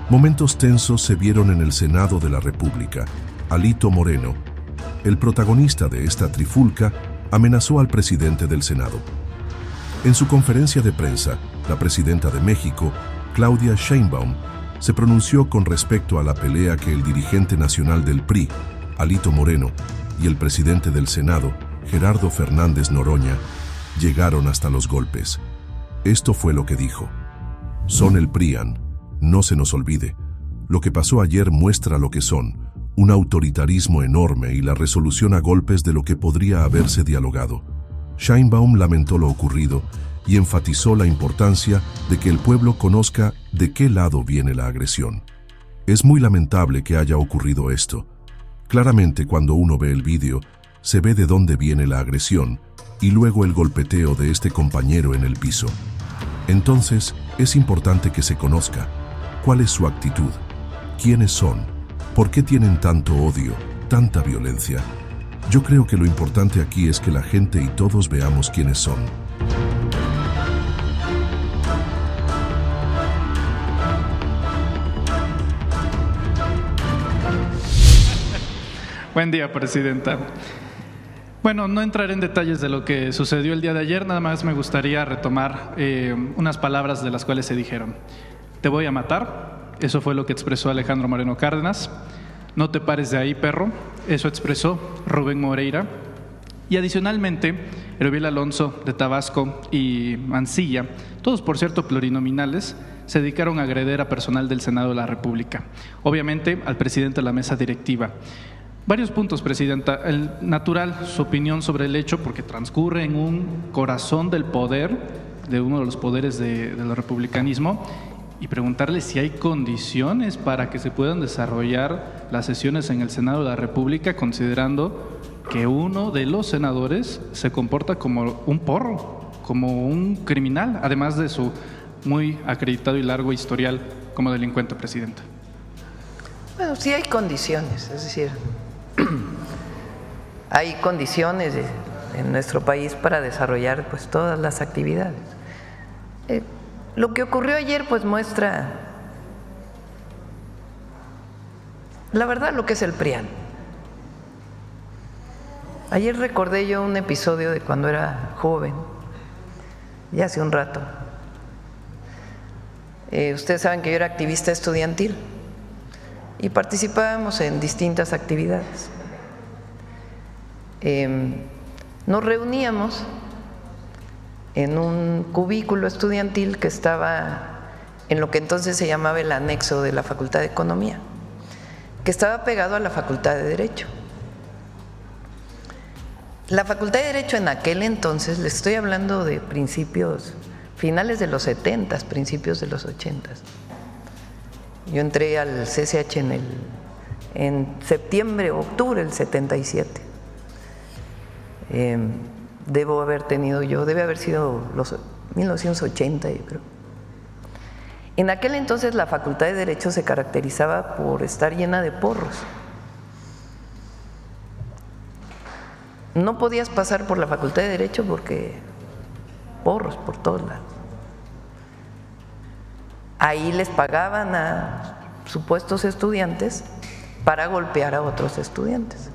Momentos tensos se vieron en el Senado de la República. Alito Moreno, el protagonista de esta trifulca, amenazó al presidente del Senado. En su conferencia de prensa, la presidenta de México, Claudia Sheinbaum, se pronunció con respecto a la pelea que el dirigente nacional del PRI, Alito Moreno, y el presidente del Senado, Gerardo Fernández Noroña, llegaron hasta los golpes. Esto fue lo que dijo: son el PRIAN, no se nos olvide. Lo que pasó ayer muestra lo que son, un autoritarismo enorme y la resolución a golpes de lo que podría haberse dialogado. Sheinbaum lamentó lo ocurrido y enfatizó la importancia de que el pueblo conozca de qué lado viene la agresión. Es muy lamentable que haya ocurrido esto. Claramente, cuando uno ve el vídeo, se ve de dónde viene la agresión y luego el golpeteo de este compañero en el piso. Entonces, es importante que se conozca cuál es su actitud, quiénes son, por qué tienen tanto odio, tanta violencia. Yo creo que lo importante aquí es que la gente y todos veamos quiénes son. Buen día, Presidenta. Bueno, no entraré en detalles de lo que sucedió el día de ayer, nada más me gustaría retomar unas palabras de las cuales se dijeron. Te voy a matar, eso fue lo que expresó Alejandro Moreno Cárdenas. No te pares de ahí, perro, eso expresó Rubén Moreira. Y adicionalmente, Erubiel Alonso de Tabasco y Mancilla, todos por cierto plurinominales, se dedicaron a agredir a personal del Senado de la República, obviamente al presidente de la mesa directiva. Varios puntos, Presidenta. El natural, su opinión sobre el hecho, porque transcurre en un corazón del poder, de uno de los poderes del republicanismo, y preguntarle si hay condiciones para que se puedan desarrollar las sesiones en el Senado de la República, considerando que uno de los senadores se comporta como un porro, como un criminal, además de su muy acreditado y largo historial como delincuente, Presidenta. Bueno, sí hay condiciones, es decir, hay condiciones en nuestro país para desarrollar pues todas las actividades. Lo que ocurrió ayer pues muestra la verdad lo que es el PRIAN. Ayer recordé yo un episodio de cuando era joven, ya hace un rato. Ustedes saben que yo era activista estudiantil y participábamos en distintas actividades. Nos reuníamos en un cubículo estudiantil que estaba en lo que entonces se llamaba el anexo de la Facultad de Economía, que estaba pegado a la Facultad de Derecho. La Facultad de Derecho en aquel entonces, les estoy hablando de principios, finales de los 70, principios de los 80. Yo entré al CCH en septiembre o octubre del 77. Debe haber sido los 1980, yo creo. En aquel entonces la Facultad de Derecho se caracterizaba por estar llena de porros. No podías pasar por la Facultad de Derecho porque porros por todos lados. Ahí les pagaban a supuestos estudiantes para golpear a otros estudiantes.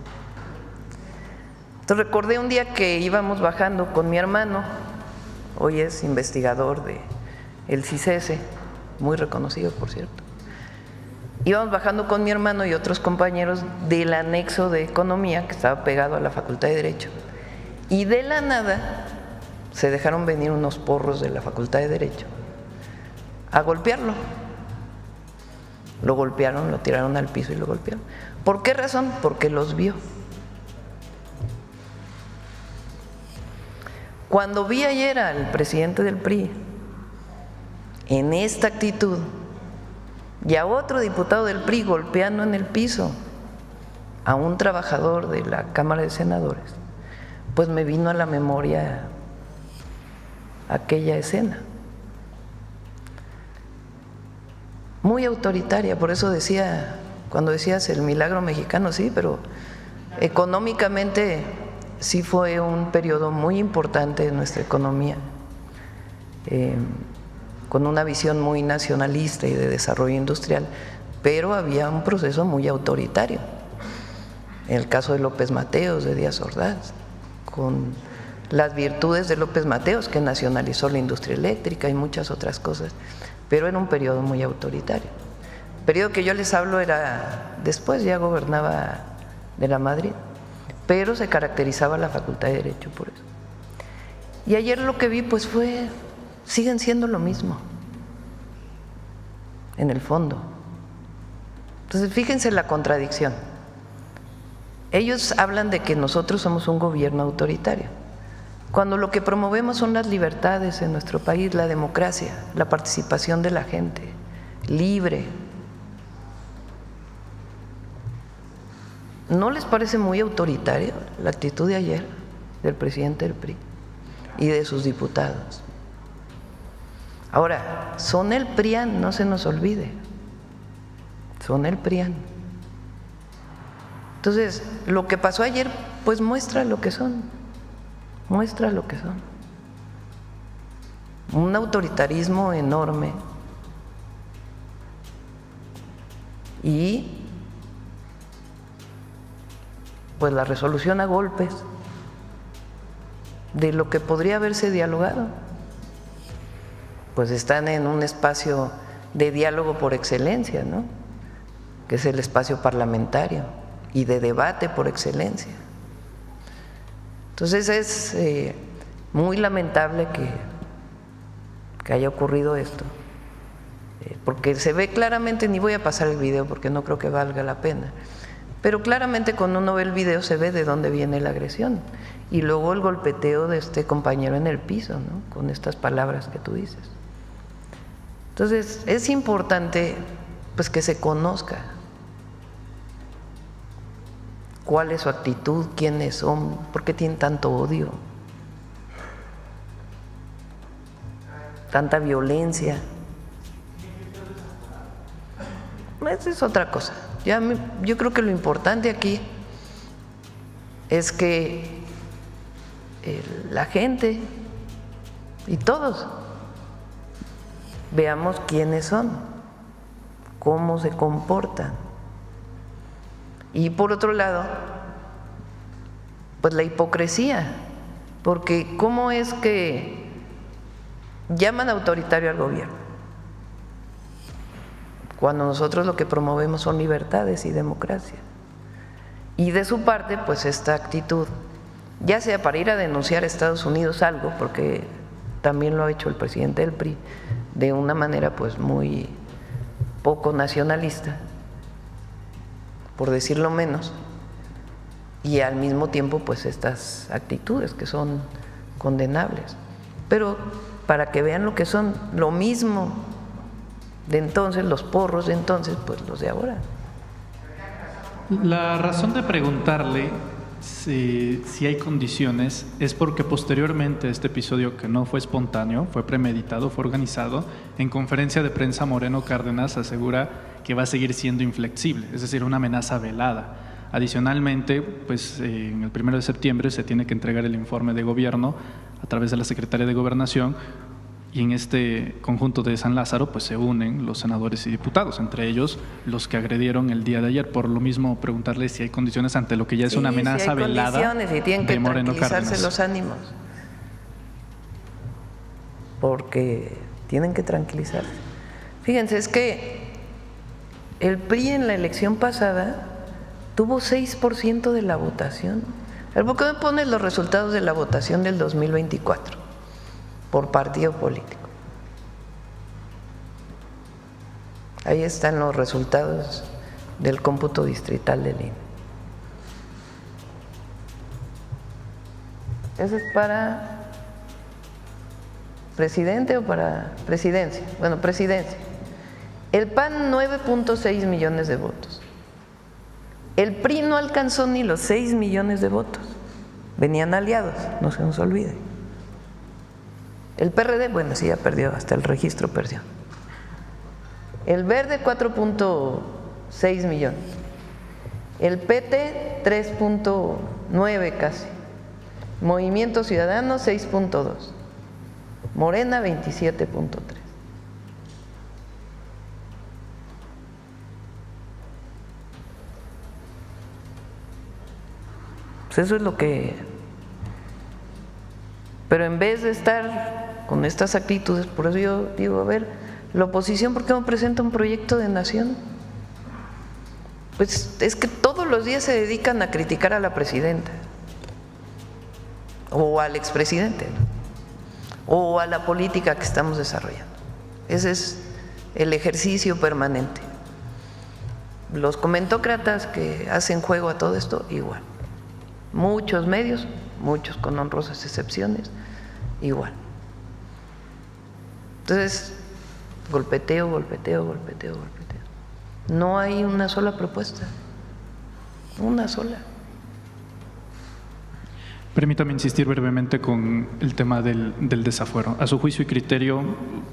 Entonces recordé un día que íbamos bajando con mi hermano, hoy es investigador del CICESE, muy reconocido por cierto. Íbamos bajando con mi hermano y otros compañeros del anexo de Economía que estaba pegado a la Facultad de Derecho, y de la nada se dejaron venir unos porros de la Facultad de Derecho a golpearlo. Lo golpearon, lo tiraron al piso y lo golpearon. ¿Por qué razón? Porque los vio. Cuando vi ayer al presidente del PRI en esta actitud y a otro diputado del PRI golpeando en el piso a un trabajador de la Cámara de Senadores, pues me vino a la memoria aquella escena. Muy autoritaria, por eso decía, cuando decías el milagro mexicano, sí, pero económicamente sí fue un periodo muy importante de nuestra economía. con una visión muy nacionalista y de desarrollo industrial, pero había un proceso muy autoritario. En el caso de López Mateos, de Díaz Ordaz, con las virtudes de López Mateos, que nacionalizó la industria eléctrica y muchas otras cosas, pero era un periodo muy autoritario. El periodo que yo les hablo era después, ya gobernaba de la Madrid, pero se caracterizaba la Facultad de Derecho por eso. Y ayer lo que vi pues siguen siendo lo mismo, en el fondo. Entonces fíjense la contradicción. Ellos hablan de que nosotros somos un gobierno autoritario, cuando lo que promovemos son las libertades en nuestro país, la democracia, la participación de la gente, libre. ¿No les parece muy autoritaria la actitud de ayer del presidente del PRI y de sus diputados? Ahora, son el PRIAN, no se nos olvide, son el PRIAN. Entonces, lo que pasó ayer, pues muestra lo que son, muestra lo que son. Un autoritarismo enorme y pues la resolución a golpes de lo que podría haberse dialogado. Pues están en un espacio de diálogo por excelencia, ¿no? Que es el espacio parlamentario y de debate por excelencia. Entonces es muy lamentable que haya ocurrido esto, porque se ve claramente, ni voy a pasar el video porque no creo que valga la pena, pero claramente cuando uno ve el video se ve de dónde viene la agresión y luego el golpeteo de este compañero en el piso, ¿no? Con estas palabras que tú dices. Entonces es importante pues que se conozca cuál es su actitud, quiénes son, por qué tienen tanto odio, tanta violencia. Esa es otra cosa. Yo creo que lo importante aquí es que la gente y todos veamos quiénes son, cómo se comportan. Y por otro lado, pues la hipocresía, porque ¿cómo es que llaman autoritario al gobierno cuando nosotros lo que promovemos son libertades y democracia? Y de su parte, pues esta actitud, ya sea para ir a denunciar a Estados Unidos algo, porque también lo ha hecho el presidente del PRI, de una manera pues muy poco nacionalista, por decirlo menos, y al mismo tiempo pues estas actitudes que son condenables, pero para que vean lo que son, lo mismo de entonces, los porros de entonces, pues los de ahora. La razón de preguntarle si hay condiciones es porque posteriormente este episodio, que no fue espontáneo, fue premeditado, fue organizado, en conferencia de prensa Moreno Cárdenas asegura que va a seguir siendo inflexible, es decir, una amenaza velada. Adicionalmente, pues en el 1 de septiembre se tiene que entregar el informe de gobierno a través de la Secretaría de Gobernación, y en este conjunto de San Lázaro pues se unen los senadores y diputados, entre ellos los que agredieron el día de ayer. Por lo mismo, preguntarle si hay condiciones ante lo que ya es una amenaza si hay velada condiciones y tienen que de Moreno tranquilizarse Cárdenas. los ánimos, porque tienen que tranquilizarse. Fíjense, es que el PRI en la elección pasada tuvo 6% de la votación. ¿Por qué me pones los resultados de la votación del 2024? Por partido político. Ahí están los resultados del cómputo distrital del INE. ¿Eso es para presidente o para presidencia? Bueno, presidencia. El PAN 9.6 millones de votos. El PRI no alcanzó ni los 6 millones de votos. Venían aliados, no se nos olvide. El PRD, bueno, sí, ya perdió, hasta el registro perdió. El Verde 4.6 millones. El PT 3.9 casi. Movimiento Ciudadano 6.2. Morena 27.3. Pues eso es lo que… Pero en vez de estar con estas actitudes, por eso yo digo, a ver, la oposición, ¿por qué no presenta un proyecto de nación? Pues es que todos los días se dedican a criticar a la presidenta o al expresidente, ¿no? O a la política que estamos desarrollando. Ese es el ejercicio permanente. Los comentócratas que hacen juego a todo esto, igual. Muchos medios, muchos con honrosas excepciones, igual. Entonces, golpeteo, golpeteo, golpeteo, golpeteo. No hay una sola propuesta, una sola. Permítame insistir brevemente con el tema del desafuero. A su juicio y criterio,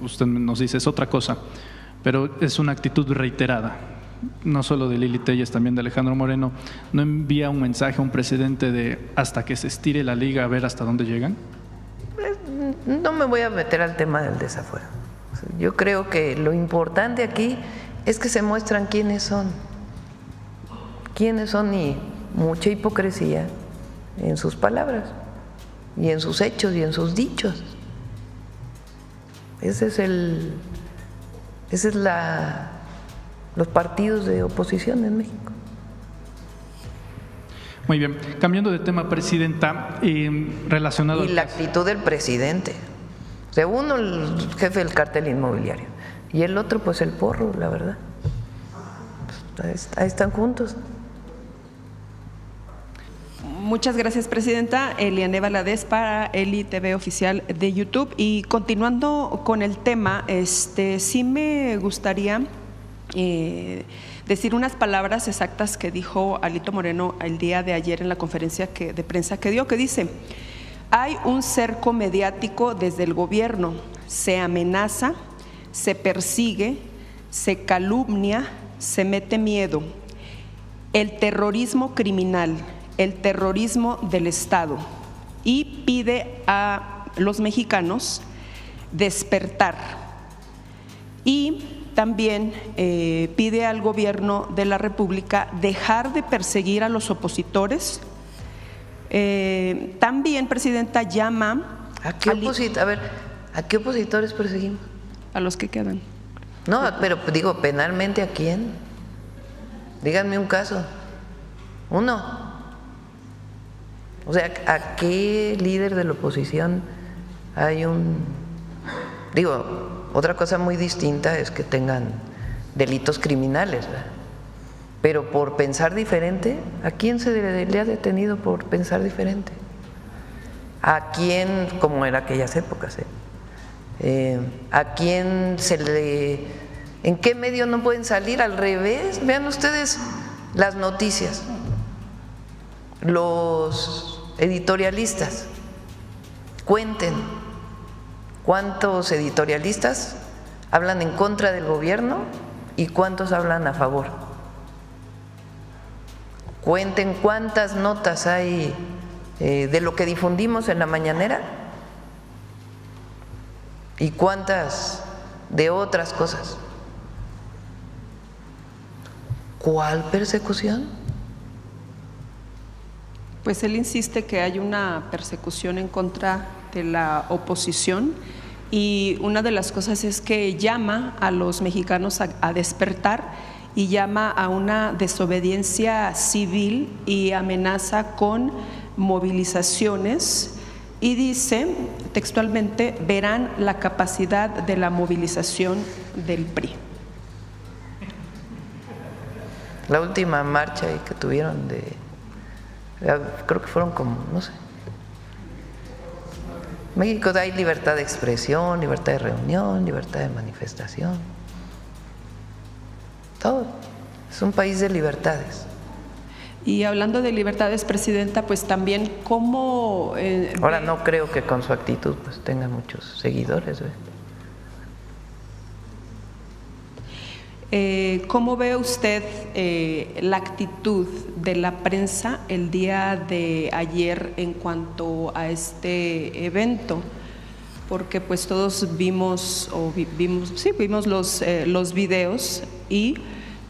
usted nos dice es otra cosa, pero es una actitud reiterada, no solo de Lili Téllez, también de Alejandro Moreno. ¿No envía un mensaje a un presidente de hasta que se estire la liga a ver hasta dónde llegan? No me voy a meter al tema del desafuero. Yo creo que lo importante aquí es que se muestran quiénes son y mucha hipocresía en sus palabras y en sus hechos y en sus dichos. Ese es los partidos de oposición en México. Muy bien, cambiando de tema, presidenta, relacionado… Y la actitud del presidente. O sea, uno el jefe del cártel inmobiliario y el otro pues el porro, la verdad. Ahí están juntos. Muchas gracias, presidenta. Eliane Valadez para Eli TV Oficial de YouTube. Y continuando con el tema, sí me gustaría decir unas palabras exactas que dijo Alito Moreno el día de ayer en la conferencia de prensa que dio, que dice: hay un cerco mediático desde el gobierno, se amenaza, se persigue, se calumnia, se mete miedo. El terrorismo criminal, el terrorismo del Estado, y pide a los mexicanos despertar. Y también pide al gobierno de la República dejar de perseguir a los opositores. También, presidenta, llama… ¿A qué opositores perseguimos? A los que quedan. No, pero digo, penalmente, ¿a quién? Díganme un caso. Uno. O sea, ¿a qué líder de la oposición hay un… Digo, otra cosa muy distinta es que tengan delitos criminales, ¿verdad? Pero por pensar diferente, ¿a quién se le ha detenido por pensar diferente? ¿A quién, como era aquellas épocas, a quién se le… ¿En qué medio no pueden salir? Al revés, vean ustedes las noticias. Los editorialistas, cuenten cuántos editorialistas hablan en contra del gobierno y cuántos hablan a favor. Cuenten cuántas notas hay de lo que difundimos en la mañanera y cuántas de otras cosas. ¿Cuál persecución? Pues él insiste que hay una persecución en contra de la oposición, y una de las cosas es que llama a los mexicanos a despertar y llama a una desobediencia civil y amenaza con movilizaciones, y dice textualmente: verán la capacidad de la movilización del PRI. La última marcha que tuvieron creo que fueron como, no sé. México hay libertad de expresión, libertad de reunión, libertad de manifestación. Todo. Es un país de libertades. Y hablando de libertades, presidenta, pues también cómo… Ahora no creo que con su actitud pues tenga muchos seguidores, ¿ve? ¿Cómo ve usted la actitud de la prensa el día de ayer en cuanto a este evento? Porque pues todos vimos los videos, y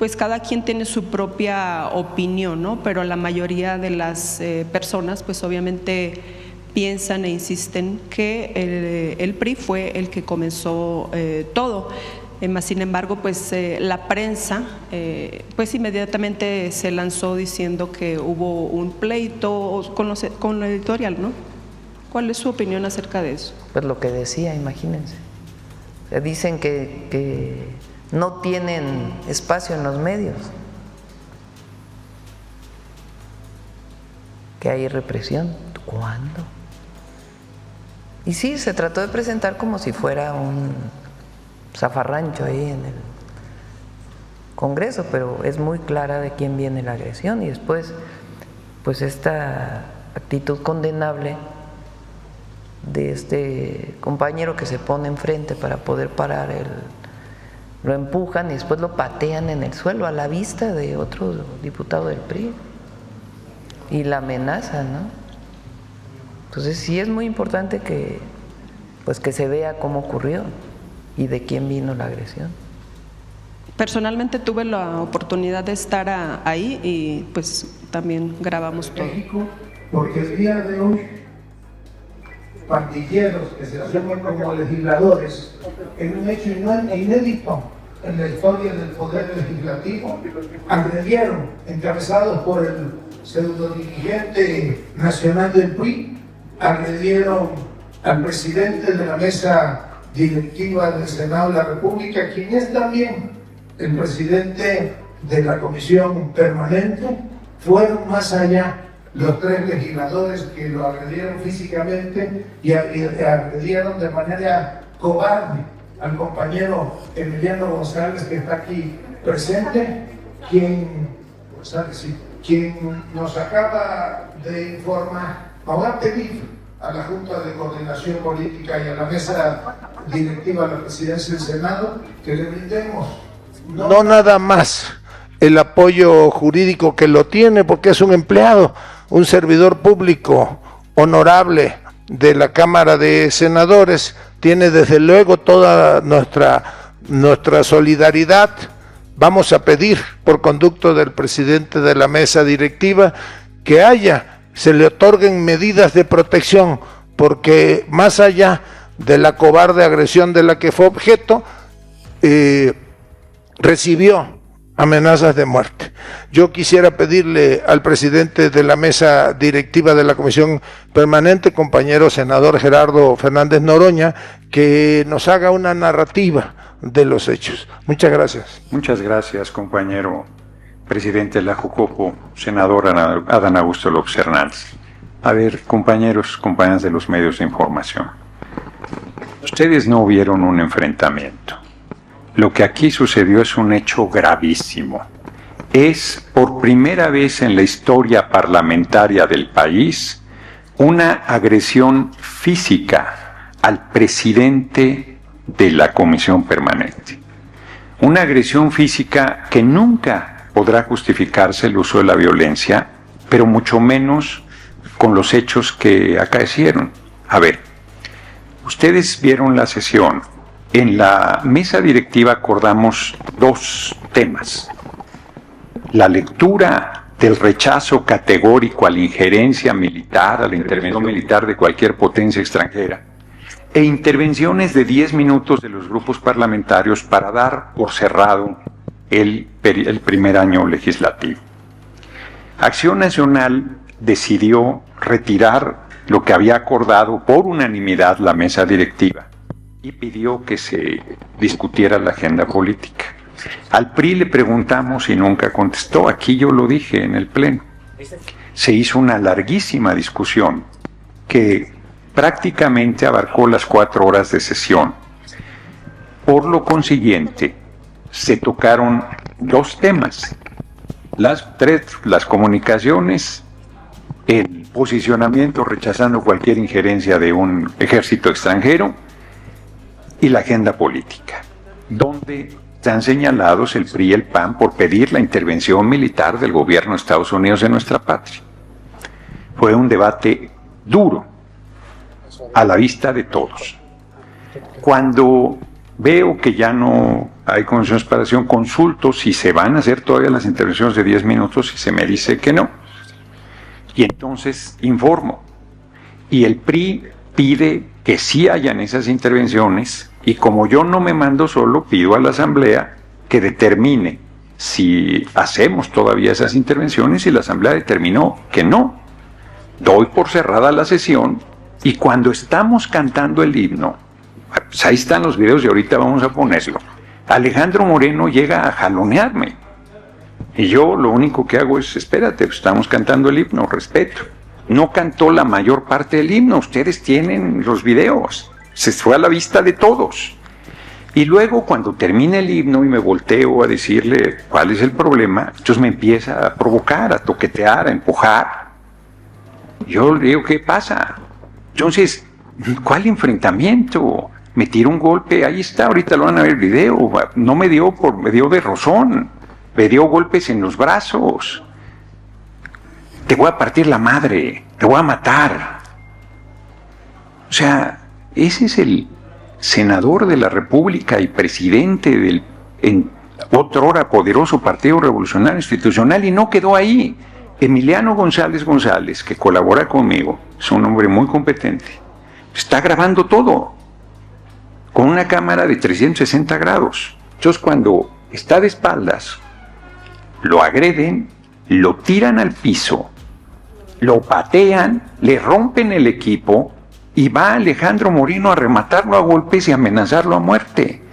pues cada quien tiene su propia opinión, ¿no? Pero la mayoría de las personas pues obviamente piensan e insisten que el PRI fue el que comenzó todo. Más sin embargo, pues la prensa pues inmediatamente se lanzó diciendo que hubo un pleito con la editorial, ¿no? ¿Cuál es su opinión acerca de eso? Pues lo que decía, imagínense. O sea, dicen que no tienen espacio en los medios, que hay represión. ¿Cuándo? Y sí, se trató de presentar como si fuera un zafarrancho ahí en el Congreso, pero es muy clara de quién viene la agresión. Y después, pues esta actitud condenable de este compañero que se pone enfrente para poder parar lo empujan y después lo patean en el suelo a la vista de otro diputado del PRI y la amenaza, ¿no? Entonces sí es muy importante que se vea cómo ocurrió y de quién vino la agresión. Personalmente tuve la oportunidad de estar ahí y pues también grabamos todo. México, porque el día de hoy pandilleros que se asumen como legisladores en un hecho inédito en la historia del Poder Legislativo, agredieron, encabezados por el pseudodirigente nacional del PRI, agredieron al presidente de la mesa directiva del Senado de la República, quien es también el presidente de la Comisión Permanente. Fueron más allá los 3 legisladores que lo agredieron físicamente y agredieron de manera cobarde al compañero Emiliano González, que está aquí presente, quien nos acaba de informar. Vamos a pedir a la Junta de Coordinación Política y a la mesa directiva de la Presidencia del Senado que le brindemos no nada más el apoyo jurídico que lo tiene, porque es un empleado, un servidor público honorable de la Cámara de Senadores, tiene desde luego toda nuestra solidaridad. Vamos a pedir por conducto del presidente de la mesa directiva que se le otorguen medidas de protección, porque más allá de la cobarde agresión de la que fue objeto, recibió amenazas de muerte. Yo quisiera pedirle al presidente de la mesa directiva de la Comisión Permanente, compañero senador Gerardo Fernández Noroña, que nos haga una narrativa de los hechos. Muchas gracias. Muchas gracias, compañero presidente de la Jucopo, senador Adán Augusto López Hernández. A ver, compañeros, compañeras de los medios de información, ustedes no vieron un enfrentamiento. Lo que aquí sucedió es un hecho gravísimo. Es por primera vez en la historia parlamentaria del país una agresión física al presidente de la Comisión Permanente. Una agresión física que nunca podrá justificarse el uso de la violencia, pero mucho menos con los hechos que acaecieron. A ver, ustedes vieron la sesión. En la mesa directiva acordamos 2 temas. La lectura del rechazo categórico a la injerencia militar, a la intervención militar de cualquier potencia extranjera, e intervenciones de 10 minutos de los grupos parlamentarios para dar por cerrado el primer año legislativo. Acción Nacional decidió retirar lo que había acordado por unanimidad la mesa directiva y pidió que se discutiera la agenda política. Al PRI le preguntamos y nunca contestó. Aquí yo lo dije en el Pleno. Se hizo una larguísima discusión que prácticamente abarcó las 4 horas de sesión. Por lo consiguiente, se tocaron 2 temas. Las comunicaciones, el posicionamiento rechazando cualquier injerencia de un ejército extranjero, y la agenda política, donde están señalados el PRI y el PAN por pedir la intervención militar del gobierno de Estados Unidos en nuestra patria. Fue un debate duro, a la vista de todos. Cuando veo que ya no hay condiciones para acción, consulto si se van a hacer todavía las intervenciones de 10 minutos y se me dice que no. Y entonces informo. Y el PRI pide que sí hayan esas intervenciones, y como yo no me mando solo, pido a la Asamblea que determine si hacemos todavía esas intervenciones, y la Asamblea determinó que no. Doy por cerrada la sesión, y cuando estamos cantando el himno, pues ahí están los videos y ahorita vamos a ponerlo, Alejandro Moreno llega a jalonearme. Y yo lo único que hago es, espérate, estamos cantando el himno, respeto. No cantó la mayor parte del himno, ustedes tienen los videos, se fue a la vista de todos. Y luego cuando termina el himno y me volteo a decirle cuál es el problema, entonces me empieza a provocar, a toquetear, a empujar. Yo le digo, ¿qué pasa? Entonces, ¿cuál enfrentamiento? Me tiró un golpe, ahí está, ahorita lo van a ver el video, no me dio me dio de rozón, me dio golpes en los brazos. Te voy a partir la madre, te voy a matar. O sea, ese es el senador de la República y presidente del otrora poderoso Partido Revolucionario Institucional, y no quedó ahí. Emiliano González González, que colabora conmigo, es un hombre muy competente, está grabando todo con una cámara de 360 grados. Entonces, cuando está de espaldas, lo agreden, lo tiran al piso, lo patean, le rompen el equipo, y va Alejandro Moreno a rematarlo a golpes y amenazarlo a muerte.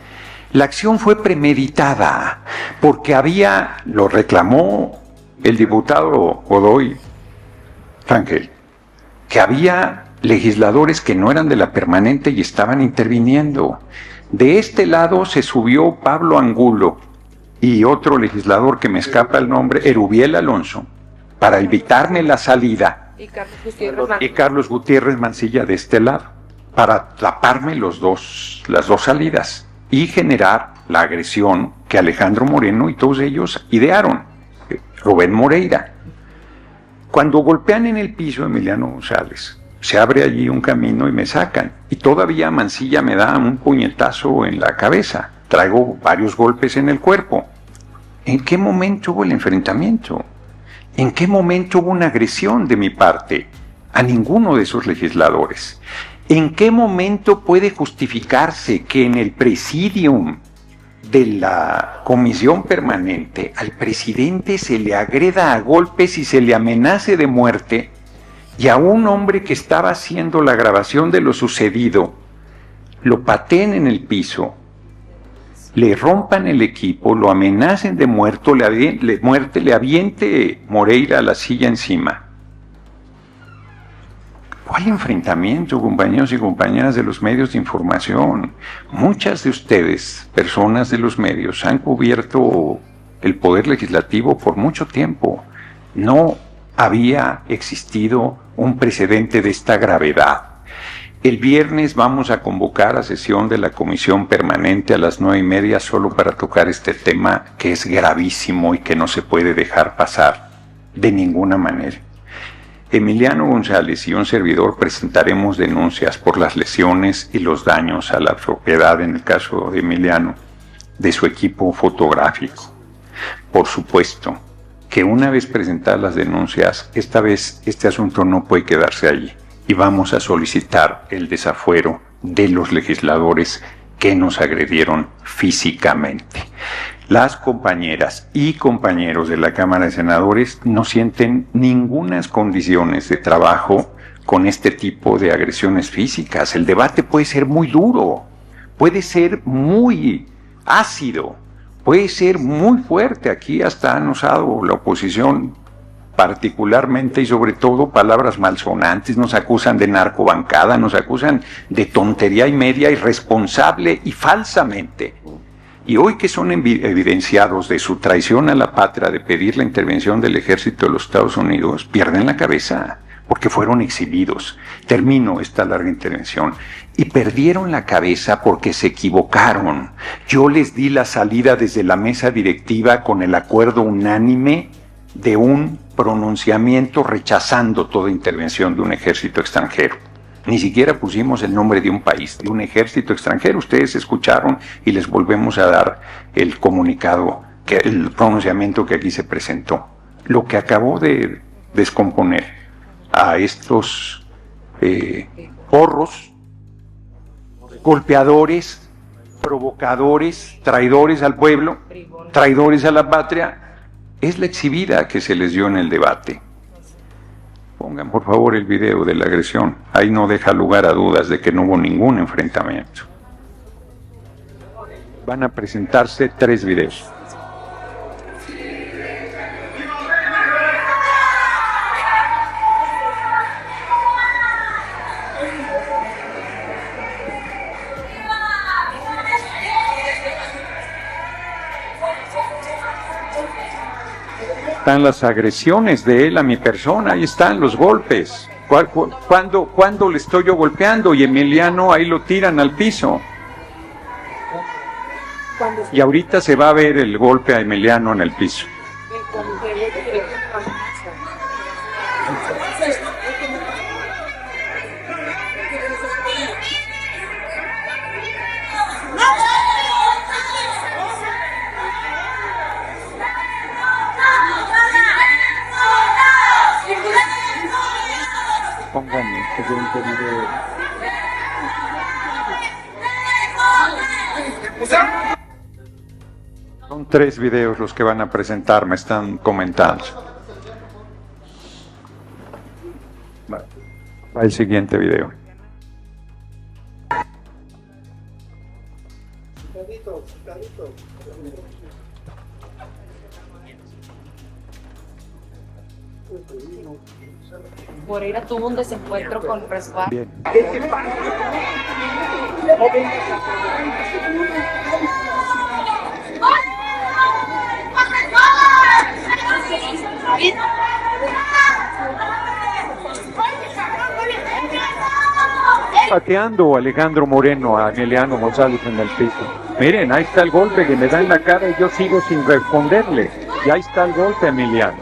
La acción fue premeditada, porque lo reclamó el diputado Godoy Rangel, que había legisladores que no eran de la permanente y estaban interviniendo. De este lado se subió Pablo Angulo y otro legislador que me escapa el nombre, Erubiel Alonso, para evitarme la salida. Y Carlos Gutiérrez Mancilla de este lado, para taparme las dos salidas y generar la agresión que Alejandro Moreno y todos ellos idearon. Rubén Moreira. Cuando golpean en el piso a Emiliano González, se abre allí un camino y me sacan. Y todavía Mancilla me da un puñetazo en la cabeza. Traigo varios golpes en el cuerpo. ¿En qué momento hubo el enfrentamiento? ¿En qué momento hubo una agresión de mi parte a ninguno de esos legisladores? ¿En qué momento puede justificarse que en el presidium de la comisión permanente al presidente se le agreda a golpes y se le amenace de muerte, y a un hombre que estaba haciendo la grabación de lo sucedido lo pateen en el piso, le rompan el equipo, lo amenacen de muerte, le aviente Moreira a la silla encima? ¿Cuál enfrentamiento, compañeros y compañeras de los medios de información? Muchas de ustedes, personas de los medios, han cubierto el poder legislativo por mucho tiempo. No había existido un precedente de esta gravedad. El viernes vamos a convocar a sesión de la Comisión Permanente a las 9:30 solo para tocar este tema que es gravísimo y que no se puede dejar pasar de ninguna manera. Emiliano González y un servidor presentaremos denuncias por las lesiones y los daños a la propiedad, en el caso de Emiliano, de su equipo fotográfico. Por supuesto que una vez presentadas las denuncias, esta vez este asunto no puede quedarse allí, y vamos a solicitar el desafuero de los legisladores que nos agredieron físicamente. Las compañeras y compañeros de la Cámara de Senadores no sienten ningunas condiciones de trabajo con este tipo de agresiones físicas. El debate puede ser muy duro, puede ser muy ácido, puede ser muy fuerte. Aquí hasta han usado la oposición particularmente y sobre todo palabras malsonantes, nos acusan de narcobancada, nos acusan de tontería y media, irresponsable y falsamente. Y hoy que son evidenciados de su traición a la patria de pedir la intervención del ejército de los Estados Unidos, pierden la cabeza porque fueron exhibidos. Termino esta larga intervención. Y perdieron la cabeza porque se equivocaron. Yo les di la salida desde la mesa directiva con el acuerdo unánime de un pronunciamiento rechazando toda intervención de un ejército extranjero. Ni siquiera pusimos el nombre de un país, de un ejército extranjero. Ustedes escucharon y les volvemos a dar el comunicado, el pronunciamiento que aquí se presentó. Lo que acabó de descomponer a estos porros, golpeadores, provocadores, traidores al pueblo, traidores a la patria, es la exhibida que se les dio en el debate. Pongan por favor el video de la agresión. Ahí no deja lugar a dudas de que no hubo ningún enfrentamiento. Van a presentarse 3 videos. Están las agresiones de él a mi persona, ahí están los golpes. ¿Cuándo le estoy yo golpeando? Y Emiliano ahí lo tiran al piso. Y ahorita se va a ver el golpe a Emiliano en el piso. Pongan el siguiente video. Son 3 videos los que van a presentar, me están comentando. Va el siguiente video. Moreira tuvo un desencuentro con Presguard. Bien. Pateando Alejandro Moreno a Emiliano González en el piso. Miren, ahí está el golpe que me da en la cara y yo sigo sin responderle. Y ahí está el golpe, Emiliano.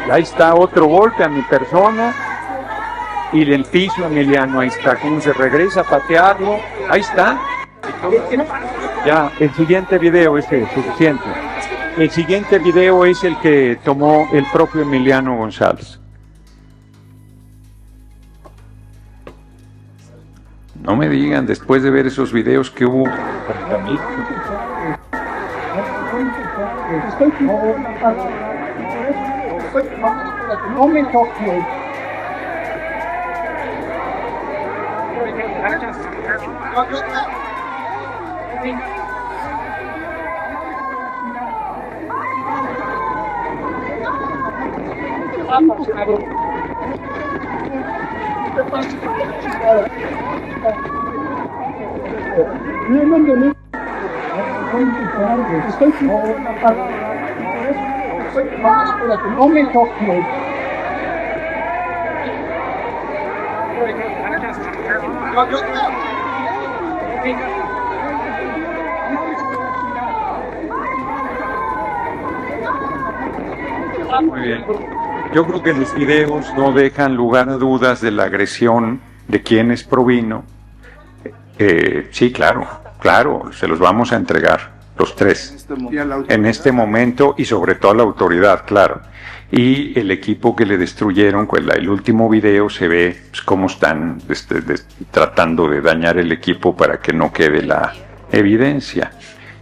Y ahí está otro golpe a mi persona. Y el piso, Emiliano, ahí está. ¿Cómo se regresa a patearlo? Ahí está. Ya, el siguiente video es suficiente. El siguiente video es el que tomó el propio Emiliano González. No me digan después de ver esos videos que hubo. No me toque. No me toque. Muy bien. Yo creo que los videos no dejan lugar a dudas de la agresión de quienes provino. Sí, claro, se los vamos a entregar, los 3, en este momento y sobre todo a la autoridad, claro. Y el equipo que le destruyeron, pues el último video se ve pues, cómo están tratando de dañar el equipo para que no quede la evidencia.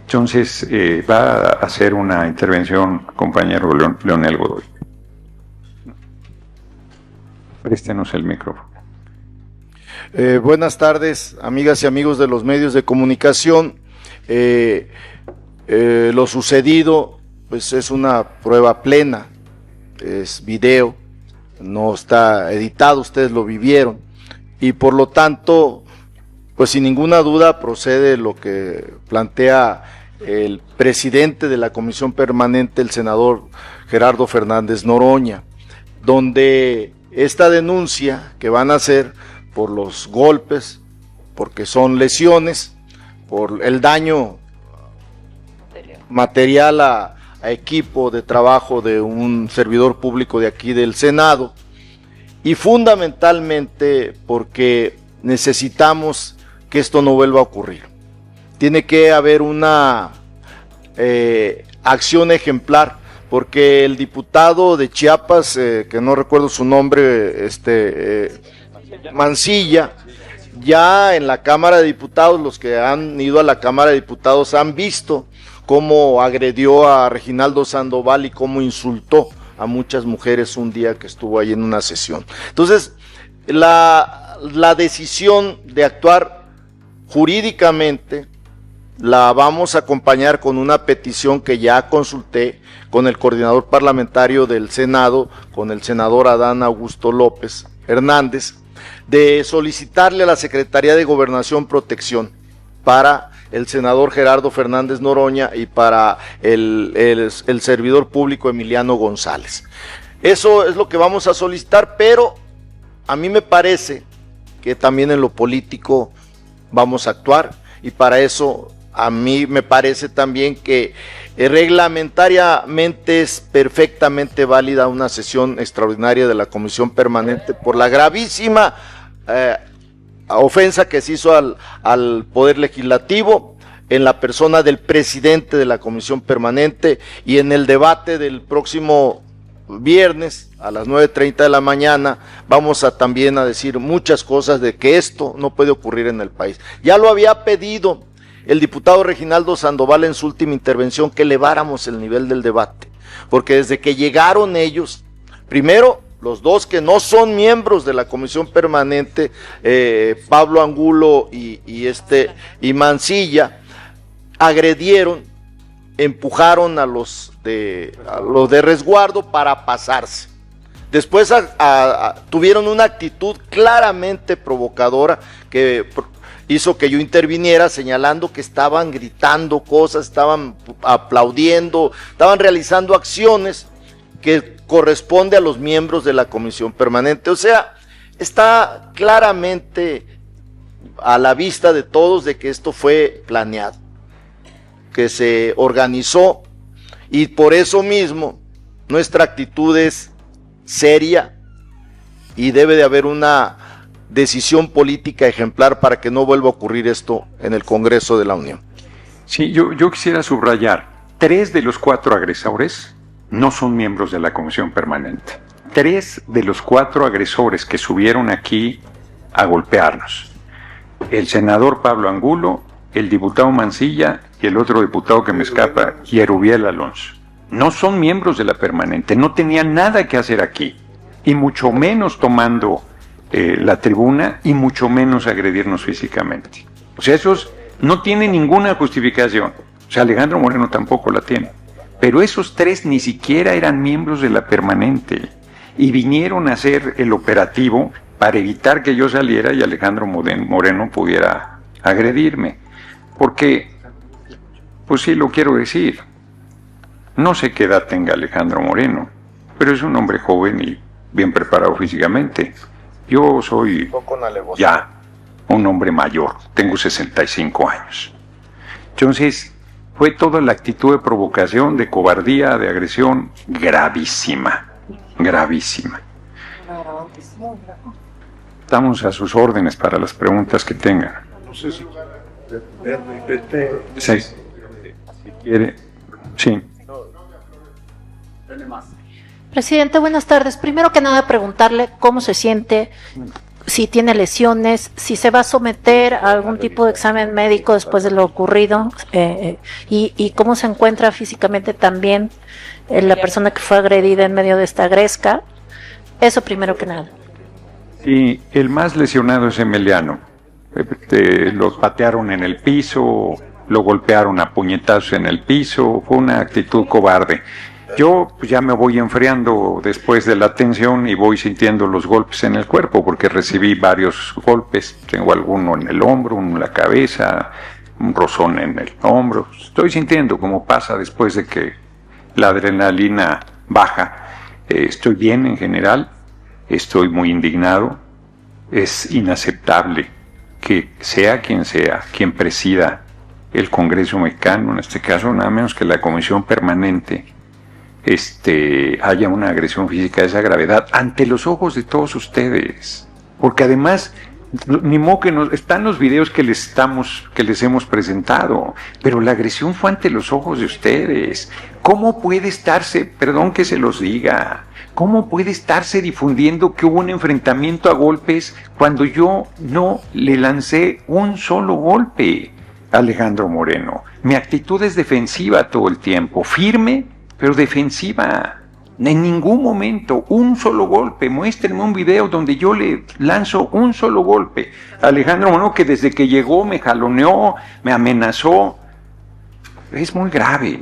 Entonces, va a hacer una intervención, compañero Leonel Godoy. Préstenos el micrófono. Buenas tardes, amigas y amigos de los medios de comunicación. Lo sucedido, pues es una prueba plena, es video, no está editado, ustedes lo vivieron, y por lo tanto, pues sin ninguna duda procede lo que plantea el presidente de la Comisión Permanente, el senador Gerardo Fernández Noroña, donde esta denuncia que van a hacer por los golpes, porque son lesiones, por el daño material a equipo de trabajo de un servidor público de aquí del Senado, y fundamentalmente porque necesitamos que esto no vuelva a ocurrir. Tiene que haber una acción ejemplar, porque el diputado de Chiapas, que no recuerdo su nombre, Mancilla, ya en la Cámara de Diputados, los que han ido a la Cámara de Diputados han visto cómo agredió a Reginaldo Sandoval y cómo insultó a muchas mujeres un día que estuvo ahí en una sesión. Entonces, la decisión de actuar jurídicamente la vamos a acompañar con una petición que ya consulté con el coordinador parlamentario del Senado, con el senador Adán Augusto López Hernández, de solicitarle a la Secretaría de Gobernación protección para el senador Gerardo Fernández Noroña y para el servidor público Emiliano González. Eso es lo que vamos a solicitar, pero a mí me parece que también en lo político vamos a actuar, y para eso a mí me parece también que reglamentariamente es perfectamente válida una sesión extraordinaria de la Comisión Permanente por la gravísima ofensa que se hizo al Poder Legislativo en la persona del presidente de la Comisión Permanente, y en el debate del próximo viernes a las 9:30 de la mañana vamos a también a decir muchas cosas de que esto no puede ocurrir en el país. Ya lo había pedido el diputado Reginaldo Sandoval en su última intervención, que eleváramos el nivel del debate, porque desde que llegaron ellos, primero los dos que no son miembros de la Comisión Permanente, Pablo Angulo y Mancilla, agredieron, empujaron a los de resguardo para pasarse. Después tuvieron una actitud claramente provocadora que hizo que yo interviniera, señalando que estaban gritando cosas, estaban aplaudiendo, estaban realizando acciones que corresponde a los miembros de la Comisión Permanente. O sea, está claramente a la vista de todos de que esto fue planeado, que se organizó, y por eso mismo nuestra actitud es seria y debe de haber una decisión política ejemplar para que no vuelva a ocurrir esto en el Congreso de la Unión. Sí, yo quisiera subrayar, 3 de los 4 agresores no son miembros de la Comisión Permanente. 3 de los 4 agresores que subieron aquí a golpearnos: el senador Pablo Angulo, el diputado Mancilla y el otro diputado que me escapa, Yerubiel Alonso, no son miembros de la Permanente, no tenían nada que hacer aquí, y mucho menos tomando la tribuna, y mucho menos agredirnos físicamente. O sea, esos no tienen ninguna justificación. O sea, Alejandro Moreno tampoco la tiene. Pero esos 3 ni siquiera eran miembros de la Permanente y vinieron a hacer el operativo para evitar que yo saliera y Alejandro Moreno pudiera agredirme. Porque, pues sí lo quiero decir, no sé qué edad tenga Alejandro Moreno, pero es un hombre joven y bien preparado físicamente. Yo soy ya un hombre mayor, tengo 65 años. Entonces, fue toda la actitud de provocación, de cobardía, de agresión, gravísima, gravísima. Estamos a sus órdenes para las preguntas que tengan. Sí, si quiere. Sí. Presidente, buenas tardes. Primero que nada, preguntarle cómo se siente, si tiene lesiones, si se va a someter a algún tipo de examen médico después de lo ocurrido, y cómo se encuentra físicamente también la persona que fue agredida en medio de esta gresca. Eso primero que nada. Sí, el más lesionado es Emiliano. Lo patearon en el piso, lo golpearon a puñetazos en el piso, fue una actitud cobarde. Yo pues, ya me voy enfriando después de la tensión y voy sintiendo los golpes en el cuerpo, porque recibí varios golpes. Tengo alguno en el hombro, uno en la cabeza, un rozón en el hombro. Estoy sintiendo cómo pasa después de que la adrenalina baja. Estoy bien en general, estoy muy indignado. Es inaceptable que sea, quien presida el Congreso mexicano, en este caso nada menos que la Comisión Permanente, haya una agresión física de esa gravedad ante los ojos de todos ustedes. Porque además, ni modo que están los videos que les hemos presentado, pero la agresión fue ante los ojos de ustedes. ¿Cómo puede estarse, perdón que se los diga, cómo puede estarse difundiendo que hubo un enfrentamiento a golpes cuando yo no le lancé un solo golpe a Alejandro Moreno? Mi actitud es defensiva todo el tiempo, firme, pero defensiva. En ningún momento, un solo golpe. Muéstrenme un video donde yo le lanzo un solo golpe a Alejandro Moreno, que desde que llegó me jaloneó, me amenazó. Es muy grave.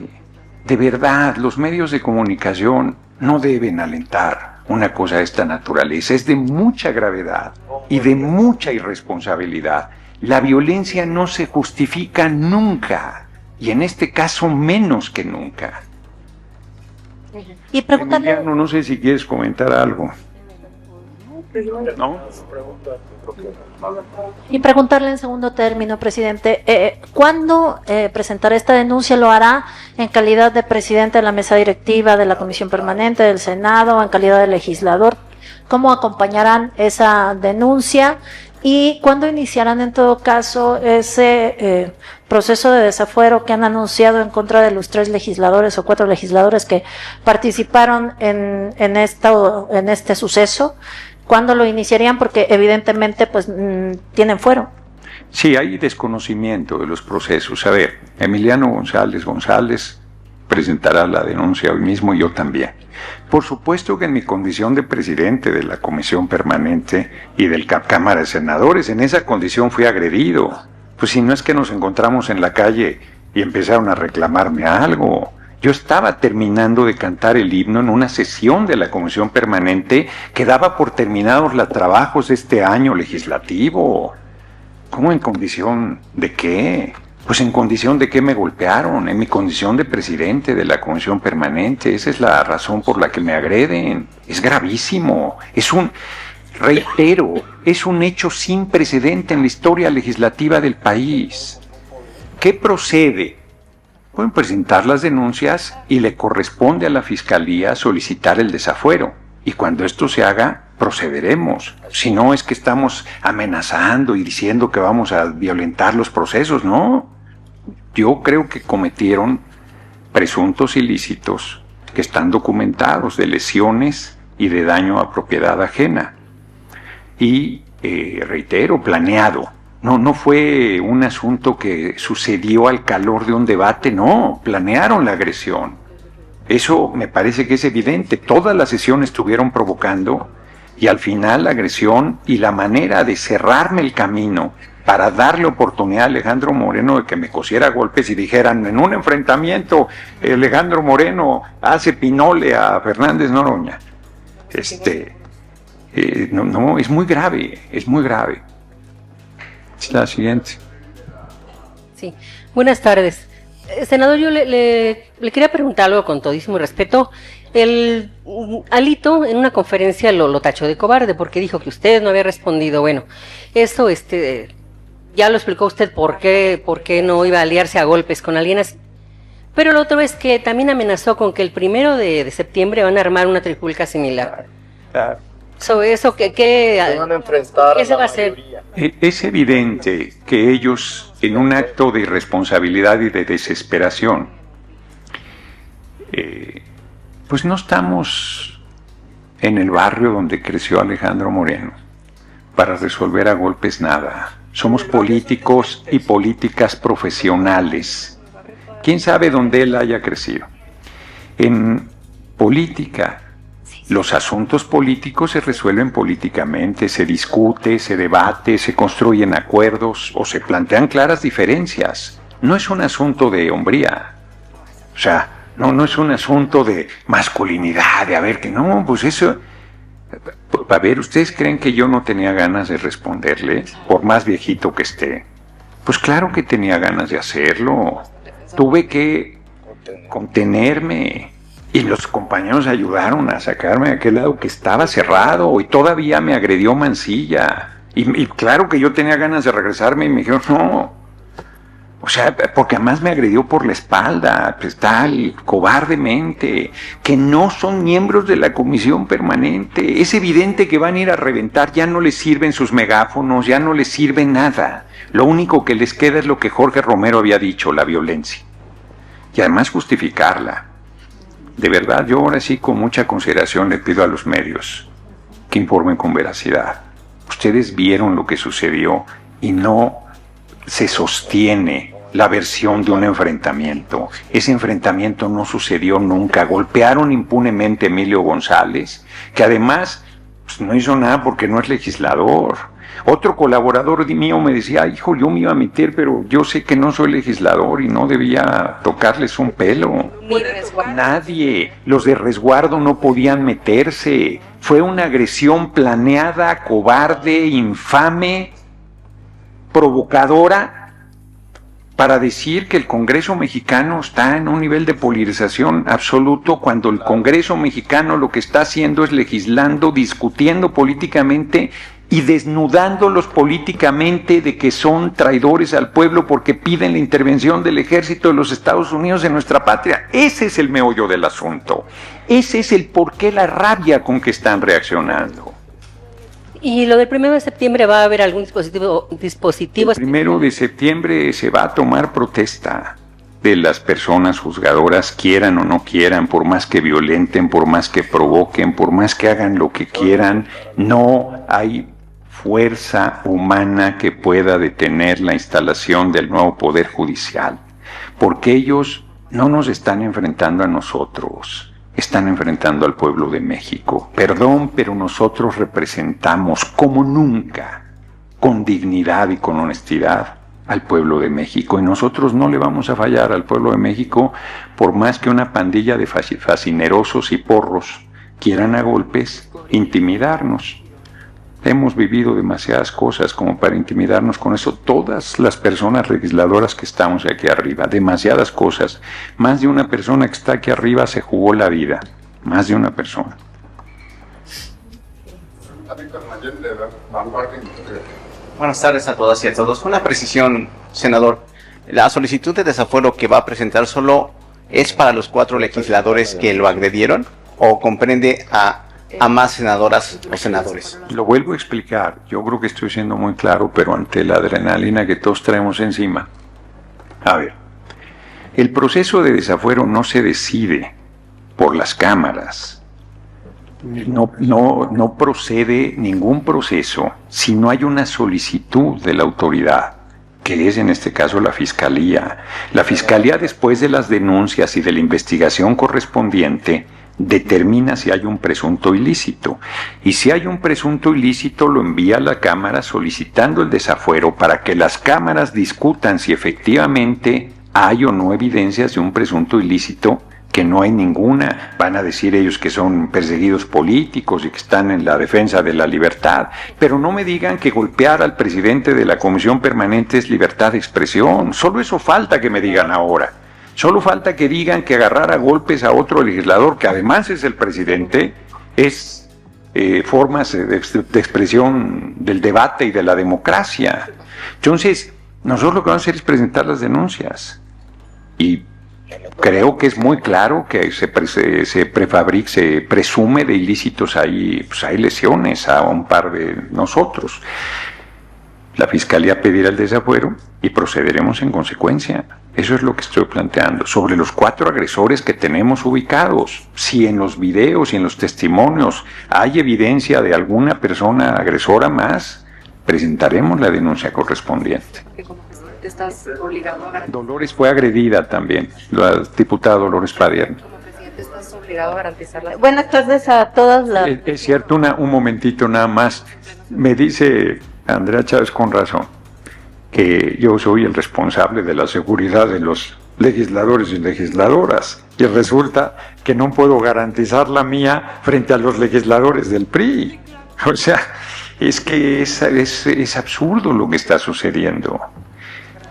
De verdad, los medios de comunicación no deben alentar una cosa de esta naturaleza. Es de mucha gravedad y de mucha irresponsabilidad. La violencia no se justifica nunca, y en este caso menos que nunca. Y preguntarle, Emiliano, no sé si quieres comentar algo. ¿No? y preguntarle en segundo término, presidente, ¿cuándo presentará esta denuncia? ¿Lo hará en calidad de presidente de la mesa directiva de la Comisión Permanente del Senado, en calidad de legislador? ¿Cómo acompañarán esa denuncia? ¿Y cuándo iniciarán en todo caso ese proceso de desafuero que han anunciado en contra de los 3 legisladores o 4 legisladores que participaron en este suceso? ¿Cuándo lo iniciarían? Porque evidentemente pues tienen fuero. Sí, hay desconocimiento de los procesos. A ver, Emiliano González presentará la denuncia hoy mismo y yo también. Por supuesto que en mi condición de presidente de la Comisión Permanente y de la Cámara de Senadores, en esa condición fui agredido. Pues si no es que nos encontramos en la calle y empezaron a reclamarme algo. Yo estaba terminando de cantar el himno en una sesión de la Comisión Permanente que daba por terminados los trabajos de este año legislativo. ¿Cómo en condición de qué? Pues en condición de que me golpearon, en mi condición de presidente de la Comisión Permanente. Esa es la razón por la que me agreden. Es gravísimo. Reitero, es un hecho sin precedente en la historia legislativa del país. ¿Qué procede? Pueden presentar las denuncias y le corresponde a la Fiscalía solicitar el desafuero. Y cuando esto se haga, procederemos. Si no es que estamos amenazando y diciendo que vamos a violentar los procesos, no. Yo creo que cometieron presuntos ilícitos que están documentados de lesiones y de daño a propiedad ajena. Y, reitero, planeado. No fue un asunto que sucedió al calor de un debate, no, planearon la agresión. Eso me parece que es evidente. Todas las sesiones estuvieron provocando y al final la agresión y la manera de cerrarme el camino para darle oportunidad a Alejandro Moreno de que me cosiera golpes y dijeran, en un enfrentamiento, Alejandro Moreno hace pinole a Fernández Noroña. No, es muy grave, es muy grave. La siguiente. Sí, buenas tardes. Senador, yo le quería preguntar algo con todísimo respeto. El Alito en una conferencia lo tachó de cobarde porque dijo que usted no había respondido. Bueno, eso ya lo explicó usted por qué no iba a aliarse a golpes con alguien así. Pero lo otro es que también amenazó con que el 1 de septiembre van a armar una trifulca similar. Claro. Eso ¿qué se va a hacer? Es evidente que ellos, en un acto de irresponsabilidad y de desesperación, pues no estamos en el barrio donde creció Alejandro Moreno para resolver a golpes nada. Somos políticos y políticas profesionales. ¿Quién sabe dónde él haya crecido? En política, los asuntos políticos se resuelven políticamente, se discute, se debate, se construyen acuerdos o se plantean claras diferencias. No es un asunto de hombría. O sea, no es un asunto de masculinidad, de a ver que no, pues eso. A ver, ¿ustedes creen que yo no tenía ganas de responderle, por más viejito que esté? Pues claro que tenía ganas de hacerlo. Tuve que contenerme. Y los compañeros ayudaron a sacarme de aquel lado que estaba cerrado y todavía me agredió Mancilla. Y claro que yo tenía ganas de regresarme y me dijeron, O sea, porque además me agredió por la espalda, pues tal, cobardemente, que no son miembros de la comisión permanente. Es evidente que van a ir a reventar, ya no les sirven sus megáfonos, ya no les sirve nada. Lo único que les queda es lo que Jorge Romero había dicho, la violencia. Y además justificarla. De verdad, yo ahora sí con mucha consideración le pido a los medios que informen con veracidad. Ustedes vieron lo que sucedió y no se sostiene la versión de un enfrentamiento. Ese enfrentamiento no sucedió nunca. Golpearon impunemente a Emilio González, que además pues, no hizo nada porque no es legislador. Otro colaborador mío me decía, hijo, yo me iba a meter, pero yo sé que no soy legislador y no debía tocarles un pelo. Nadie, los de resguardo no podían meterse. Fue una agresión planeada, cobarde, infame, provocadora, para decir que el Congreso mexicano está en un nivel de polarización absoluto, cuando el Congreso mexicano lo que está haciendo es legislando, discutiendo políticamente y desnudándolos políticamente de que son traidores al pueblo porque piden la intervención del ejército de los Estados Unidos en nuestra patria. Ese es el meollo del asunto. Ese es el porqué, la rabia con que están reaccionando. ¿Y lo del 1 de septiembre va a haber algún dispositivo? El 1 de septiembre se va a tomar protesta de las personas juzgadoras, quieran o no quieran, por más que violenten, por más que provoquen, por más que hagan lo que quieran. No hay fuerza humana que pueda detener la instalación del nuevo Poder Judicial, porque ellos no nos están enfrentando a nosotros, están enfrentando al pueblo de México. Perdón, pero nosotros representamos como nunca, con dignidad y con honestidad, al pueblo de México, y nosotros no le vamos a fallar al pueblo de México por más que una pandilla de fascinerosos y porros quieran a golpes intimidarnos. Hemos vivido demasiadas cosas como para intimidarnos con eso. Todas las personas legisladoras que estamos aquí arriba, demasiadas cosas. Más de una persona que está aquí arriba se jugó la vida. Más de una persona. Buenas tardes a todas y a todos. Una precisión, senador. La solicitud de desafuero que va a presentar solo es para los 4 legisladores que lo agredieron, o comprende a más senadoras o senadores. Lo vuelvo a explicar, yo creo que estoy siendo muy claro, pero ante la adrenalina que todos traemos encima. A ver, el proceso de desafuero no se decide por las cámaras. No procede ningún proceso si no hay una solicitud de la autoridad, que es en este caso la Fiscalía. La Fiscalía, después de las denuncias y de la investigación correspondiente, determina si hay un presunto ilícito. Y si hay un presunto ilícito, lo envía a la Cámara solicitando el desafuero para que las cámaras discutan si efectivamente hay o no evidencias de un presunto ilícito, que no hay ninguna. Van a decir ellos que son perseguidos políticos y que están en la defensa de la libertad, pero no me digan que golpear al presidente de la Comisión Permanente es libertad de expresión. Solo eso falta que me digan ahora. Solo falta que digan que agarrar a golpes a otro legislador, que además es el presidente, es formas de expresión del debate y de la democracia. Entonces, nosotros lo que vamos a hacer es presentar las denuncias. Y creo que es muy claro que se presume de ilícitos ahí, pues hay lesiones a un par de nosotros. La Fiscalía pedirá el desafuero y procederemos en consecuencia. Eso es lo que estoy planteando. Sobre los 4 agresores que tenemos ubicados, si en los videos y en los testimonios hay evidencia de alguna persona agresora más, presentaremos la denuncia correspondiente. Estás obligado a garantizar. Dolores fue agredida también, la diputada Dolores Padierna. Como presidente, estás obligado a garantizar la... Buenas tardes a todas las... Es cierto, un momentito nada más. Me dice Andrea Chávez con razón que yo soy el responsable de la seguridad de los legisladores y legisladoras, y resulta que no puedo garantizar la mía frente a los legisladores del PRI. O sea, es que es absurdo lo que está sucediendo.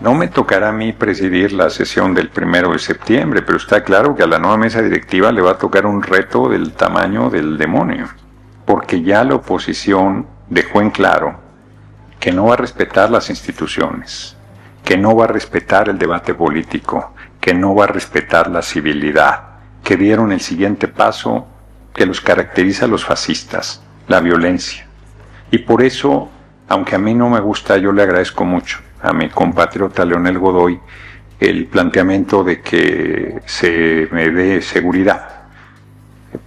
No me tocará a mí presidir la sesión del 1 de septiembre, pero está claro que a la nueva mesa directiva le va a tocar un reto del tamaño del demonio, porque ya la oposición dejó en claro que no va a respetar las instituciones, que no va a respetar el debate político, que no va a respetar la civilidad, que dieron el siguiente paso que los caracteriza a los fascistas, la violencia. Y por eso, aunque a mí no me gusta, yo le agradezco mucho a mi compatriota Leonel Godoy el planteamiento de que se me dé seguridad,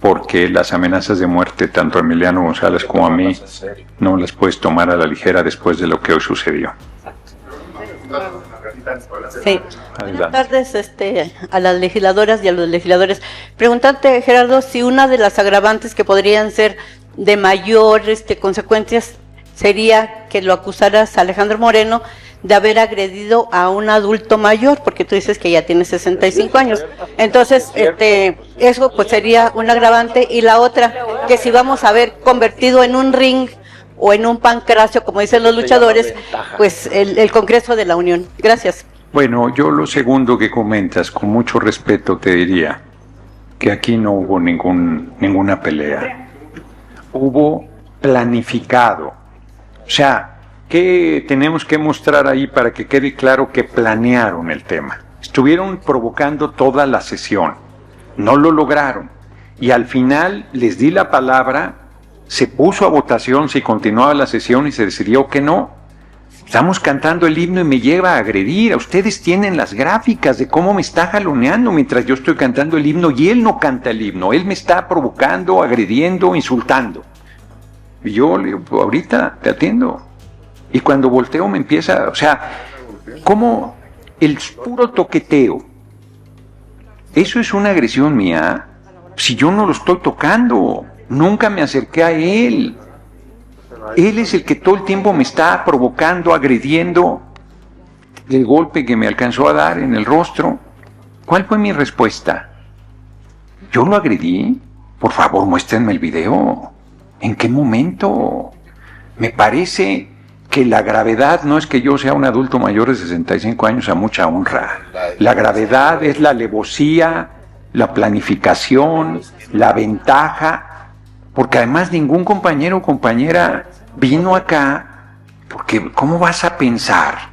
porque las amenazas de muerte, tanto a Emiliano González como a mí, no las puedes tomar a la ligera después de lo que hoy sucedió. Sí. Buenas tardes a las legisladoras y a los legisladores. Preguntarte, Gerardo, si una de las agravantes que podrían ser de mayor consecuencias sería que lo acusaras a Alejandro Moreno de haber agredido a un adulto mayor, porque tú dices que ya tiene 65 años. Entonces, eso pues sería un agravante. Y la otra, que si vamos a ver convertido en un ring o en un pancracio, como dicen los luchadores, pues el Congreso de la Unión. Gracias. Bueno, yo lo segundo que comentas, con mucho respeto te diría que aquí no hubo ninguna pelea. Hubo planificado. O sea, ¿qué tenemos que mostrar ahí para que quede claro que planearon el tema? Estuvieron provocando toda la sesión, no lo lograron. Y al final les di la palabra, se puso a votación si continuaba la sesión y se decidió que no. Estamos cantando el himno y me lleva a agredir. Ustedes tienen las gráficas de cómo me está jaloneando mientras yo estoy cantando el himno y él no canta el himno. Él me está provocando, agrediendo, insultando. Y yo le digo, pues ahorita te atiendo. Y cuando volteo me empieza, o sea, como el puro toqueteo. Eso es una agresión mía. Si yo no lo estoy tocando, nunca me acerqué a él. Él es el que todo el tiempo me está provocando, agrediendo. El golpe que me alcanzó a dar en el rostro. ¿Cuál fue mi respuesta? ¿Yo lo agredí? Por favor, muéstrenme el video. ¿En qué momento? Me parece que la gravedad no es que yo sea un adulto mayor de 65 años a mucha honra. La gravedad es la alevosía, la planificación, la ventaja, porque además ningún compañero o compañera vino acá, porque ¿cómo vas a pensar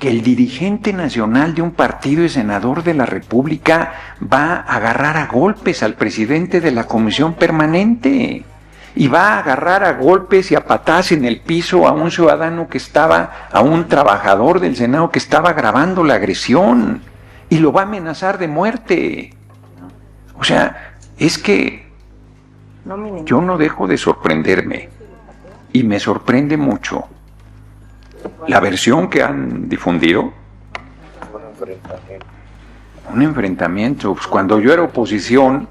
que el dirigente nacional de un partido y senador de la República va a agarrar a golpes al presidente de la Comisión Permanente? Y va a agarrar a golpes y a patadas en el piso a un ciudadano que estaba, a un trabajador del Senado que estaba grabando la agresión, y lo va a amenazar de muerte. O sea, es que yo no dejo de sorprenderme, y me sorprende mucho la versión que han difundido. Un enfrentamiento. Pues cuando yo era oposición,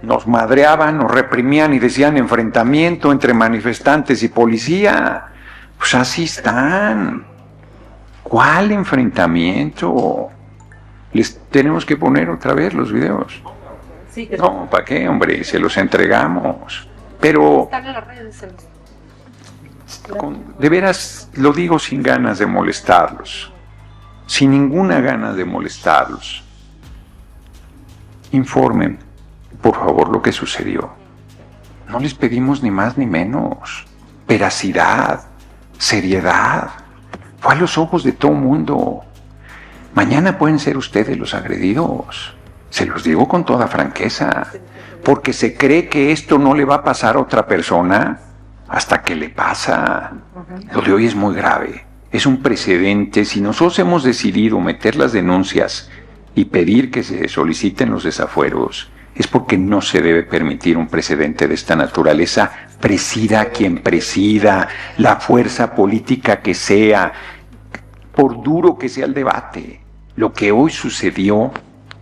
nos madreaban, nos reprimían y decían enfrentamiento entre manifestantes y policía. Pues así están. ¿Cuál enfrentamiento? Les tenemos que poner otra vez los videos. No, ¿para qué, hombre? Se los entregamos. Pero de veras lo digo sin ganas de molestarlos, sin ninguna gana de molestarlos. Informen, por favor, lo que sucedió. No les pedimos ni más ni menos. Veracidad, seriedad. Fue a los ojos de todo mundo. Mañana pueden ser ustedes los agredidos. Se los digo con toda franqueza. Porque se cree que esto no le va a pasar a otra persona hasta que le pasa. Lo de hoy es muy grave. Es un precedente. Si nosotros hemos decidido meter las denuncias y pedir que se soliciten los desafueros, es porque no se debe permitir un precedente de esta naturaleza, presida quien presida, la fuerza política que sea, por duro que sea el debate. Lo que hoy sucedió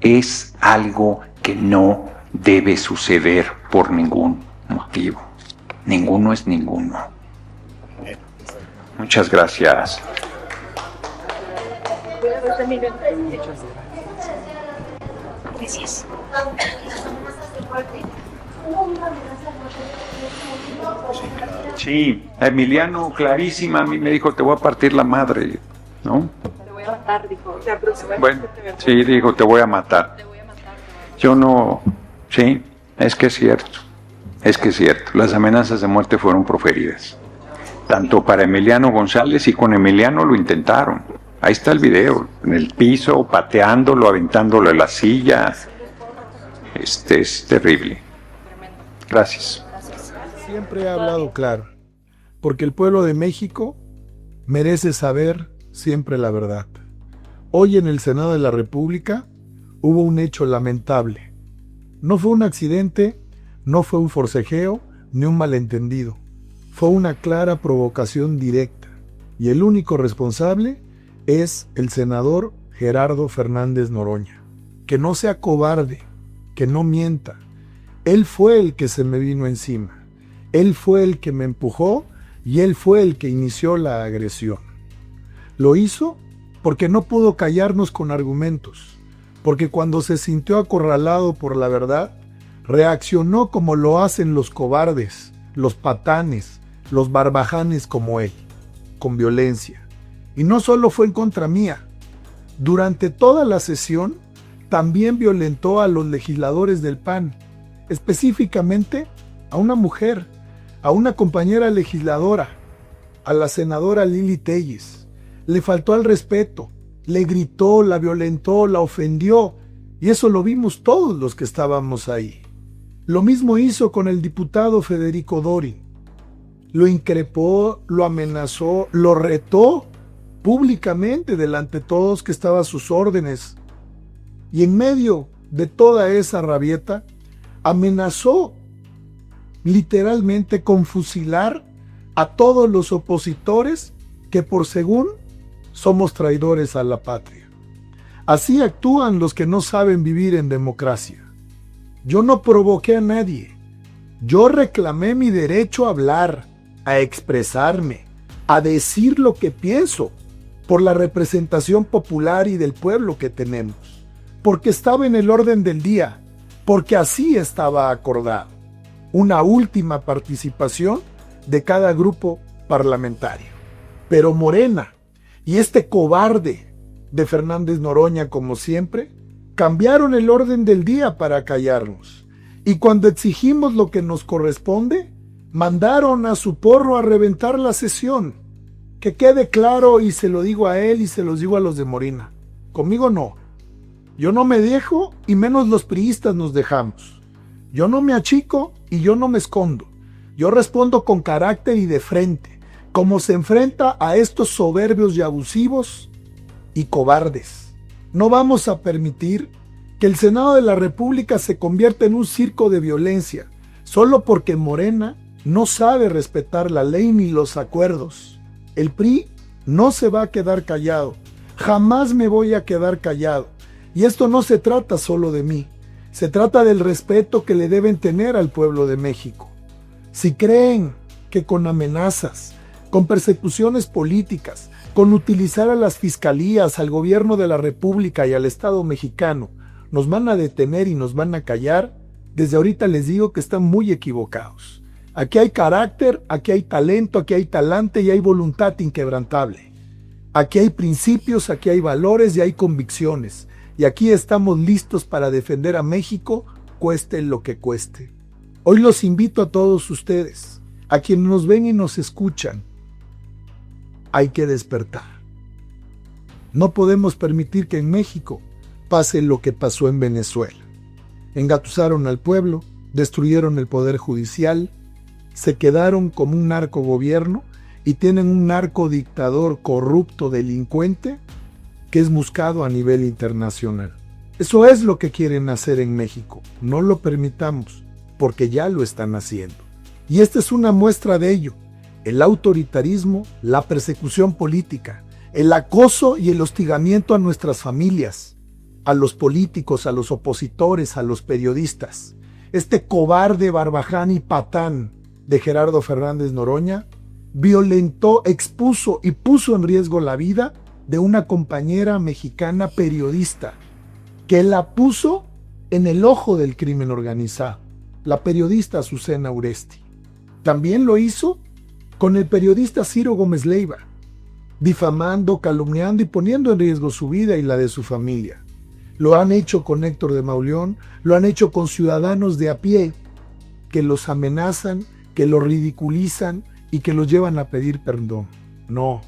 es algo que no debe suceder por ningún motivo. Ninguno es ninguno. Muchas gracias. Gracias. Sí, Emiliano, clarísima, a mí me dijo, te voy a partir la madre, ¿no? Te voy a matar, dijo. Bueno, sí, dijo, te voy a matar. Yo no, sí, es que es cierto, las amenazas de muerte fueron proferidas, tanto para Emiliano González, y con Emiliano lo intentaron. Ahí está el video, en el piso, pateándolo, aventándolo a la silla. Es terrible. Gracias. Siempre he hablado claro, porque el pueblo de México merece saber siempre la verdad. Hoy en el Senado de la República hubo un hecho lamentable. No fue un accidente, no fue un forcejeo, ni un malentendido. Fue una clara provocación directa. Y el único responsable es el senador Gerardo Fernández Noroña. Que no sea cobarde, que no mienta. Él fue el que se me vino encima. Él fue el que me empujó y él fue el que inició la agresión. Lo hizo porque no pudo callarnos con argumentos, porque cuando se sintió acorralado por la verdad, reaccionó como lo hacen los cobardes, los patanes, los barbajanes como él, con violencia. Y no solo fue en contra mía. Durante toda la sesión, también violentó a los legisladores del PAN, específicamente a una mujer, a una compañera legisladora, a la senadora Lili Telles. Le faltó al respeto, le gritó, la violentó, la ofendió, y eso lo vimos todos los que estábamos ahí. Lo mismo hizo con el diputado Federico Dorin. Lo increpó, lo amenazó, lo retó públicamente delante de todos que estaba a sus órdenes. Y en medio de toda esa rabieta, amenazó literalmente con fusilar a todos los opositores que por según somos traidores a la patria. Así actúan los que no saben vivir en democracia. Yo no provoqué a nadie. Yo reclamé mi derecho a hablar, a expresarme, a decir lo que pienso, por la representación popular y del pueblo que tenemos, porque estaba en el orden del día, porque así estaba acordado. Una última participación de cada grupo parlamentario. Pero Morena y este cobarde de Fernández Noroña, como siempre, cambiaron el orden del día para callarnos. Y cuando exigimos lo que nos corresponde, mandaron a su porro a reventar la sesión. Que quede claro, y se lo digo a él y se los digo a los de Morena. Conmigo no. Yo no me dejo y menos los priistas nos dejamos. Yo no me achico y yo no me escondo. Yo respondo con carácter y de frente, como se enfrenta a estos soberbios y abusivos y cobardes. No vamos a permitir que el Senado de la República se convierta en un circo de violencia, solo porque Morena no sabe respetar la ley ni los acuerdos. El PRI no se va a quedar callado. Jamás me voy a quedar callado. Y esto no se trata solo de mí. Se trata del respeto que le deben tener al pueblo de México. Si creen que con amenazas, con persecuciones políticas, con utilizar a las fiscalías, al gobierno de la República y al Estado mexicano, nos van a detener y nos van a callar, desde ahorita les digo que están muy equivocados. Aquí hay carácter, aquí hay talento, aquí hay talante y hay voluntad inquebrantable. Aquí hay principios, aquí hay valores y hay convicciones. Y aquí estamos listos para defender a México, cueste lo que cueste. Hoy los invito a todos ustedes, a quienes nos ven y nos escuchan. Hay que despertar. No podemos permitir que en México pase lo que pasó en Venezuela. Engatusaron al pueblo, destruyeron el poder judicial, se quedaron como un narcogobierno y tienen un narcodictador corrupto, delincuente, que es buscado a nivel internacional. Eso es lo que quieren hacer en México. No lo permitamos, porque ya lo están haciendo. Y esta es una muestra de ello. El autoritarismo, la persecución política, el acoso y el hostigamiento a nuestras familias, a los políticos, a los opositores, a los periodistas. Este cobarde barbaján y patán de Gerardo Fernández Noroña violentó, expuso y puso en riesgo la vida de una compañera mexicana periodista que la puso en el ojo del crimen organizado, la periodista Azucena Uresti. También lo hizo con el periodista Ciro Gómez Leiva, difamando, calumniando y poniendo en riesgo su vida y la de su familia. Lo han hecho con Héctor de Mauleón, lo han hecho con ciudadanos de a pie que los amenazan, que los ridiculizan y que los llevan a pedir perdón. No,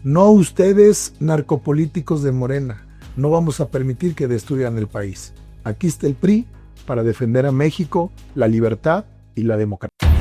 No ustedes, narcopolíticos de Morena. No vamos a permitir que destruyan el país. Aquí está el PRI para defender a México, la libertad y la democracia.